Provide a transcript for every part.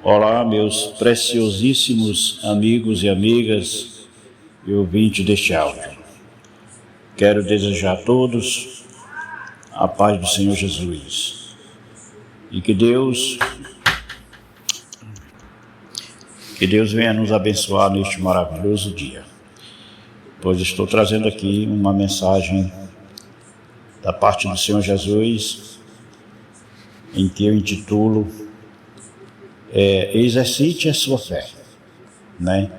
Olá, meus preciosíssimos amigos e amigas e ouvintes deste áudio. Quero desejar a todos a paz do Senhor Jesus e que Deus venha nos abençoar neste maravilhoso dia, pois estou trazendo aqui uma mensagem da parte do Senhor Jesus, em que eu intitulo Exercite a sua fé, né?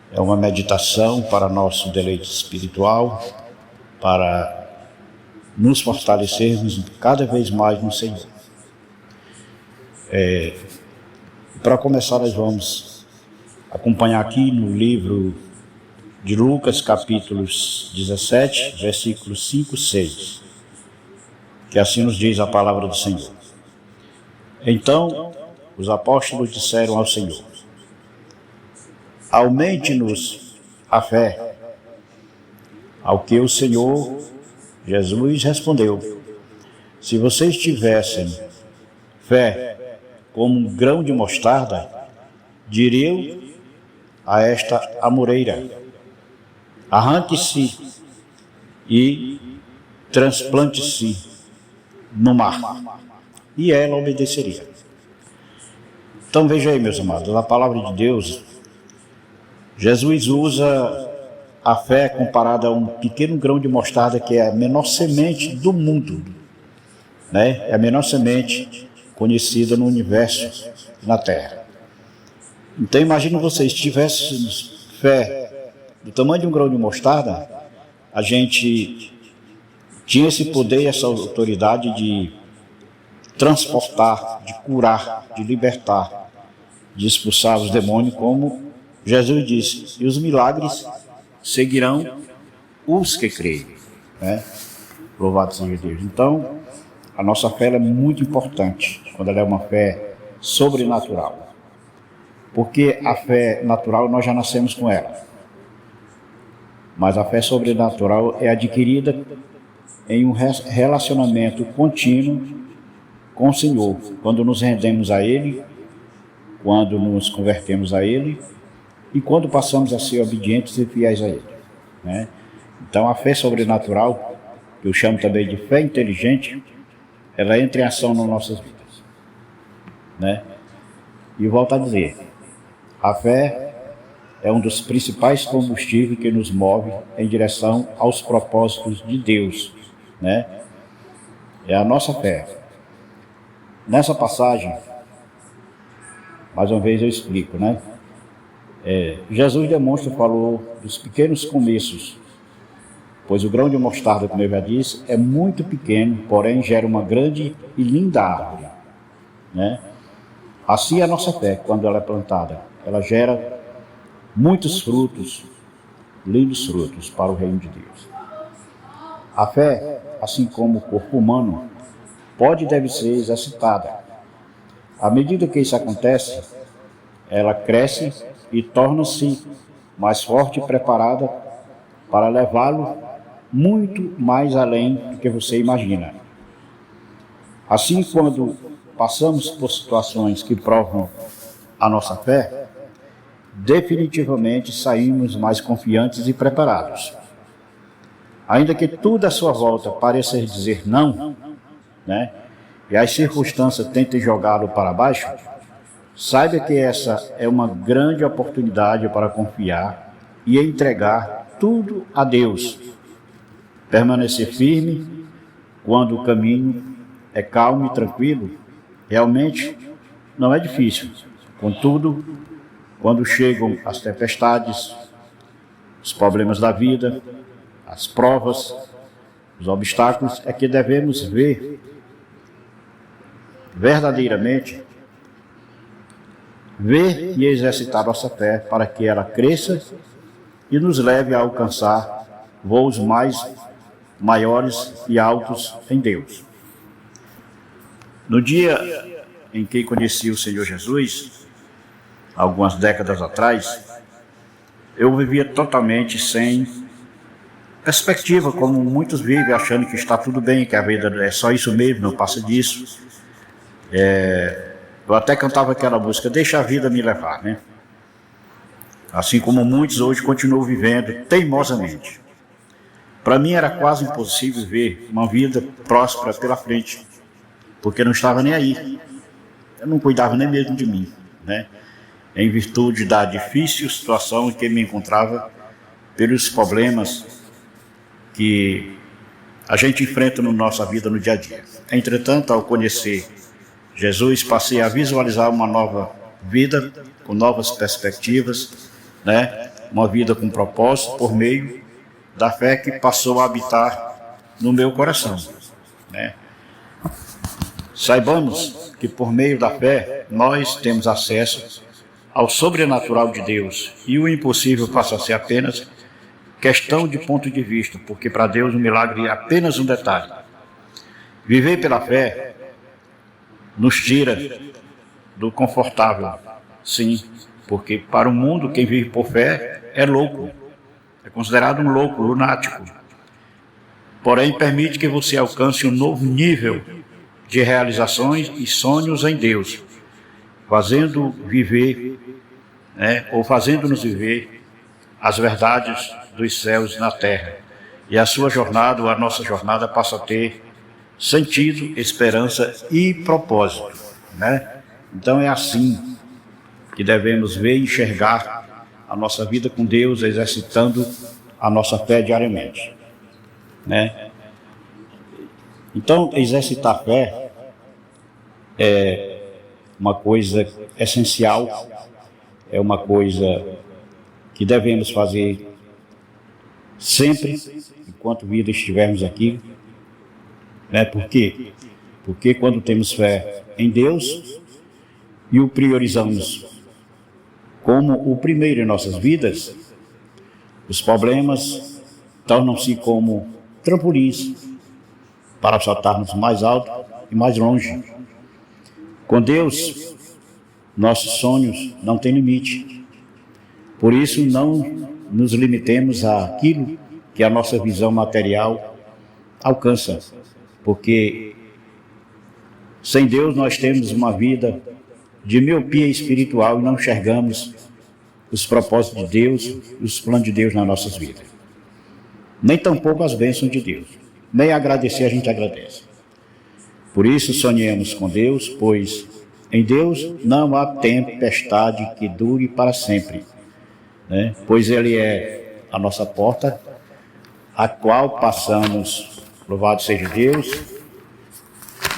É uma meditação para nosso deleite espiritual, para nos fortalecermos cada vez mais no Senhor. Para começar, nós vamos acompanhar aqui no livro de Lucas, capítulos 17, versículos 5 e 6, que assim nos diz a palavra do Senhor. Então, os apóstolos disseram ao Senhor: aumente-nos a fé. Ao que o Senhor Jesus respondeu: se vocês tivessem fé como um grão de mostarda, diriam a esta amoreira: arranque-se e transplante-se no mar, e ela obedeceria. Então veja aí, meus amados, na palavra de Deus, Jesus usa a fé comparada a um pequeno grão de mostarda, que é a menor semente do mundo, né? É a menor semente conhecida no universo, na Terra. Então imagine vocês, se tivéssemos fé do tamanho de um grão de mostarda, a gente tinha esse poder e essa autoridade de transportar, de curar, de libertar, de expulsar os demônios, como Jesus disse, e os milagres seguirão os que creem, né? Louvado seja Deus. Então, a nossa fé é muito importante, quando ela é uma fé sobrenatural, porque a fé natural nós já nascemos com ela, mas a fé sobrenatural é adquirida em um relacionamento contínuo com o Senhor, quando nos rendemos a Ele, quando nos convertemos a Ele e quando passamos a ser obedientes e fiéis a Ele, né? Então a fé sobrenatural, que eu chamo também de fé inteligente, ela entra em ação nas nossas vidas, né? E volto a dizer, a fé é um dos principais combustíveis que nos move em direção aos propósitos de Deus, né? É a nossa fé. Nessa passagem, mais uma vez eu explico, né? Jesus falou dos pequenos começos, pois o grão de mostarda, como eu já disse, é muito pequeno, porém gera uma grande e linda árvore, né? Assim é a nossa fé, quando ela é plantada, ela gera muitos frutos, lindos frutos para o reino de Deus. A fé, assim como o corpo humano, pode e deve ser exercitada. À medida que isso acontece, ela cresce e torna-se mais forte e preparada para levá-lo muito mais além do que você imagina. Assim, quando passamos por situações que provam a nossa fé, definitivamente saímos mais confiantes e preparados. Ainda que tudo à sua volta pareça dizer não, né? E as circunstâncias tentem jogá-lo para baixo, saiba que essa é uma grande oportunidade para confiar e entregar tudo a Deus. Permanecer firme quando o caminho é calmo e tranquilo, realmente não é difícil. Contudo, quando chegam as tempestades, os problemas da vida, as provas, os obstáculos, é que devemos ver verdadeiramente, e exercitar nossa fé para que ela cresça e nos leve a alcançar voos maiores e altos em Deus. No dia em que conheci o Senhor Jesus, algumas décadas atrás, eu vivia totalmente sem perspectiva, como muitos vivem, achando que está tudo bem, que a vida é só isso mesmo, não passa disso. Eu até cantava aquela música, deixa a vida me levar, né? Assim como muitos hoje continuam vivendo teimosamente. Para mim era quase impossível ver uma vida próspera pela frente, porque não estava nem aí. Eu não cuidava nem mesmo de mim, né? Em virtude da difícil situação em que me encontrava, pelos problemas que a gente enfrenta na nossa vida no dia a dia. Entretanto, ao conhecer Jesus, passei a visualizar uma nova vida, com novas perspectivas, né? Uma vida com propósito, por meio da fé que passou a habitar no meu coração, né? Saibamos que por meio da fé nós temos acesso ao sobrenatural de Deus, e o impossível passa a ser apenas questão de ponto de vista, porque para Deus o milagre é apenas um detalhe. Viver pela fé nos tira do confortável, sim, porque para o mundo quem vive por fé é louco, é considerado um louco, lunático. Porém, permite que você alcance um novo nível de realizações e sonhos em Deus, fazendo viver, né, ou fazendo-nos viver as verdades dos céus na terra. E a sua jornada, ou a nossa jornada, passa a ter sentido, esperança e propósito, né? Então é assim que devemos ver e enxergar a nossa vida com Deus, exercitando a nossa fé diariamente, né? Então, exercitar a fé é uma coisa essencial, é uma coisa que devemos fazer sempre, enquanto vida estivermos aqui, né? Por quê? Porque quando temos fé em Deus e o priorizamos como o primeiro em nossas vidas, os problemas tornam-se como trampolins para saltarmos mais alto e mais longe. Com Deus, nossos sonhos não têm limite. Por isso, não nos limitemos àquilo que a nossa visão material alcança, porque sem Deus nós temos uma vida de miopia espiritual e não enxergamos os propósitos de Deus, os planos de Deus nas nossas vidas. Nem tampouco as bênçãos de Deus. Nem agradecer a gente agradece. Por isso sonhemos com Deus, pois em Deus não há tempestade que dure para sempre, né? Pois Ele é a nossa porta, a qual passamos, louvado seja Deus,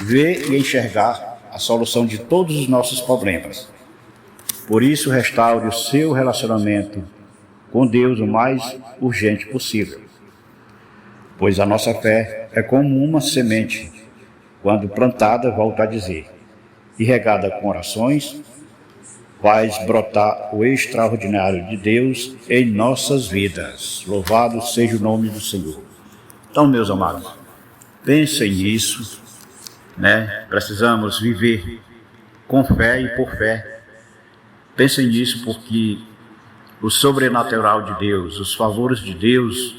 ver e enxergar a solução de todos os nossos problemas. Por isso, restaure o seu relacionamento com Deus o mais urgente possível, pois a nossa fé é como uma semente, quando plantada, volto a dizer, e regada com orações, faz brotar o extraordinário de Deus em nossas vidas. Louvado seja o nome do Senhor. Então, meus amados, pensem nisso, né? Precisamos viver com fé e por fé. Pensem nisso, porque o sobrenatural de Deus, os favores de Deus,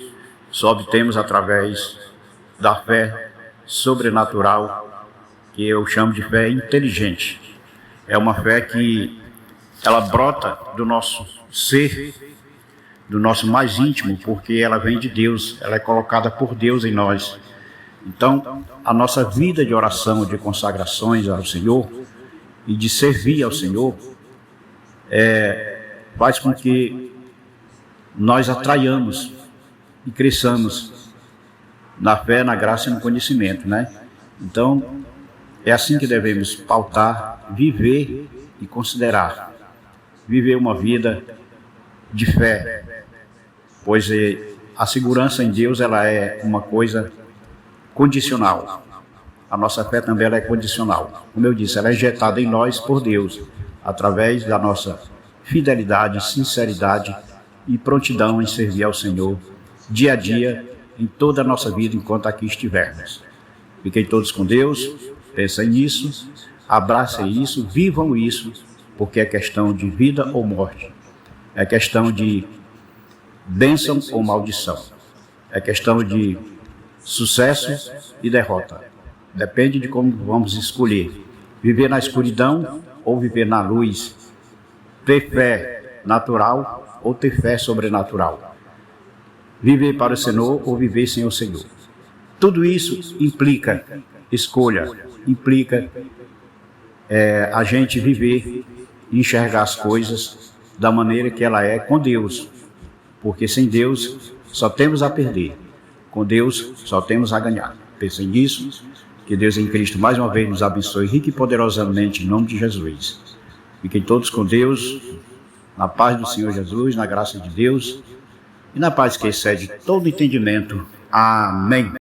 só obtemos através da fé sobrenatural, que eu chamo de fé inteligente. É uma fé que ela brota do nosso ser, do nosso mais íntimo, porque ela vem de Deus, ela é colocada por Deus em nós. Então, a nossa vida de oração, de consagrações ao Senhor e de servir ao Senhor, faz com que nós atraiamos e cresçamos na fé, na graça e no conhecimento, né? Então, é assim que devemos pautar, viver e considerar. Viver uma vida de fé, pois a segurança em Deus ela é uma coisa condicional. A nossa fé também ela é condicional. Como eu disse, ela é injetada em nós por Deus, através da nossa fidelidade, sinceridade e prontidão em servir ao Senhor, dia a dia, em toda a nossa vida, enquanto aqui estivermos. Fiquem todos com Deus, pensem nisso, abracem isso, vivam isso, porque é questão de vida ou morte, é questão de bênção ou maldição, é questão de sucesso e derrota. Depende de como vamos escolher, viver na escuridão ou viver na luz, ter fé natural ou ter fé sobrenatural, viver para o Senhor ou viver sem o Senhor. Tudo isso implica escolha, implica a gente viver e enxergar as coisas da maneira que ela é com Deus, porque sem Deus só temos a perder, com Deus só temos a ganhar. Pensem nisso, que Deus em Cristo mais uma vez nos abençoe rica e poderosamente em nome de Jesus. Fiquem todos com Deus, na paz do Senhor Jesus, na graça de Deus e na paz que excede todo entendimento. Amém.